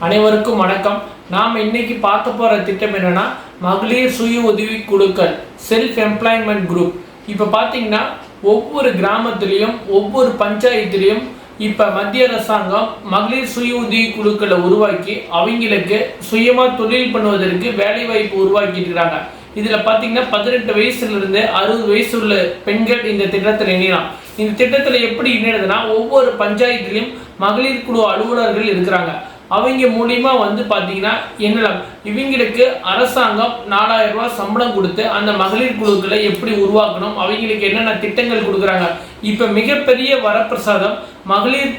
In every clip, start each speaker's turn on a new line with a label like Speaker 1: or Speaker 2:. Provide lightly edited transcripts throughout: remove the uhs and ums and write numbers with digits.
Speaker 1: அனைவருக்கும் வணக்கம். நாம் இன்னைக்கு பார்க்க போற திட்டம் என்னன்னா மகளிர் சுய உதவி குழுக்கள், செல்ஃப் எம்ப்ளாய்மெண்ட் குரூப். இப்போ பார்த்தீங்கன்னா ஒவ்வொரு கிராமத்திலையும் ஒவ்வொரு பஞ்சாயத்திலையும் இப்போ மத்திய அரசாங்கம் மகளிர் சுய உதவி குழுக்களை உருவாக்கி அவங்களுக்கு சுயமாக தொழில் பண்ணுவதற்கு வேலை வாய்ப்பு உருவாக்கிட்டு இருக்காங்க. இதில் பார்த்தீங்கன்னா 18 வயசுலேருந்து 60 வயசு உள்ள பெண்கள் இந்த திட்டத்தில் இணையலாம். இந்த திட்டத்தில் எப்படி இணையதுன்னா ஒவ்வொரு பஞ்சாயத்திலையும் மகளிர் குழு அலுவலர்கள் இருக்கிறாங்க. அவங்க மூலியமா பார்த்தீங்கன்னா என்னலாம் இவங்களுக்கு அரசாங்கம் 4000 ரூபாய் சம்பளம் கொடுத்து அந்த மகளிர் குழுக்களை எப்படி உருவாக்கணும், அவங்களுக்கு என்னென்ன திட்டங்கள் கொடுக்குறாங்க. இப்போ மிகப்பெரிய வரப்பிரசாதம் மகளிர்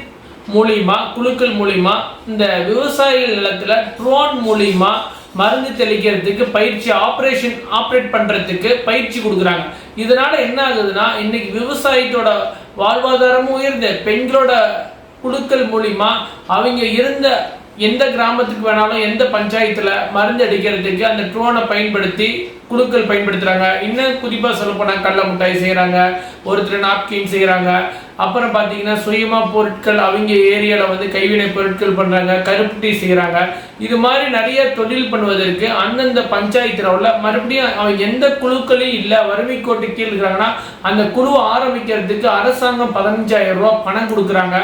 Speaker 1: மூலியமா குழுக்கள் மூலியமா இந்த விவசாய நிலத்துல ட்ரோன் மூலியமா மருந்து தெளிக்கிறதுக்கு பயிற்சி, ஆப்ரேட் பண்றதுக்கு பயிற்சி கொடுக்குறாங்க. இதனால என்ன ஆகுதுன்னா இன்னைக்கு விவசாயத்தோட வாழ்வாதாரமும் உயர்ந்து பெண்களோட குழுக்கள் மூலியமா அவங்க இருந்த எந்த கிராமத்துக்கு வேணாலும் எந்த பஞ்சாயத்துல மருந்து அடிக்கிறதுக்கு அந்த ட்ரோனை பயன்படுத்தி குழுக்கள் பயன்படுத்துறாங்க. இன்னும் குறிப்பாக சொல்ல போனால் கடல மிட்டாய் செய்கிறாங்க, ஒருத்தர் நாப்கின் செய்கிறாங்க. அப்புறம் பார்த்தீங்கன்னா சுயமாக பொருட்கள் அவங்க ஏரியாவில் கைவினை பொருட்கள் பண்ணுறாங்க, கருப்பட்டி செய்கிறாங்க. இது மாதிரி நிறைய தொழில் பண்ணுவதற்கு அந்தந்த பஞ்சாயத்தில் உள்ள மறுபடியும் அவங்க எந்த குழுக்களையும் இல்லை வறுமை கோட்டு கீழ் இருக்கிறாங்கன்னா அந்த குழு ஆரம்பிக்கிறதுக்கு அரசாங்கம் 15,000 ரூபாய் பணம் கொடுக்குறாங்க.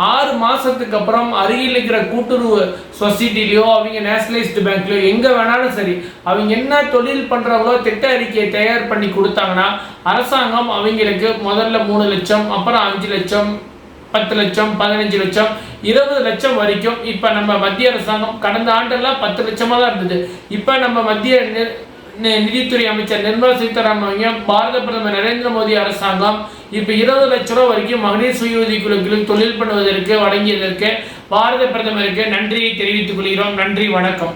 Speaker 1: 6 மாதத்துக்கு அப்புறம் அருகில் இருக்கிற கூட்டுறவு சொசைட்டிலையோ அவங்க நேஷனலைஸ்டு பேங்க்லையோ எங்கே வேணாலும் சரி அவங்க என்ன தொழில் பண்ணுறாங்களோ திட்ட அறிக்கையை தயார் பண்ணி கொடுத்தாங்கன்னா அரசாங்கம் அவங்களுக்கு முதல்ல 3 லட்சம், அப்புறம் 5 லட்சம், 10 லட்சம், 15 லட்சம், 20 லட்சம் வரைக்கும். இப்போ நம்ம மத்திய அரசாங்கம் கடந்த ஆண்டெல்லாம் 10 லட்சமாக தான் இருந்தது. இப்போ நம்ம மத்திய நிதித்துறை அமைச்சர் நிர்மலா சீதாராமன், பாரத பிரதமர் நரேந்திர மோடி அரசாங்கம் இப்போ 20 லட்ச ரூபா வரைக்கும் மகளிர் சுய உதவி குழுக்களுக்கு தொழில் பண்ணுவதற்கு வழங்கியதற்கு பாரத பிரதமருக்கு நன்றியை தெரிவித்துக் கொள்கிறோம். நன்றி, வணக்கம்.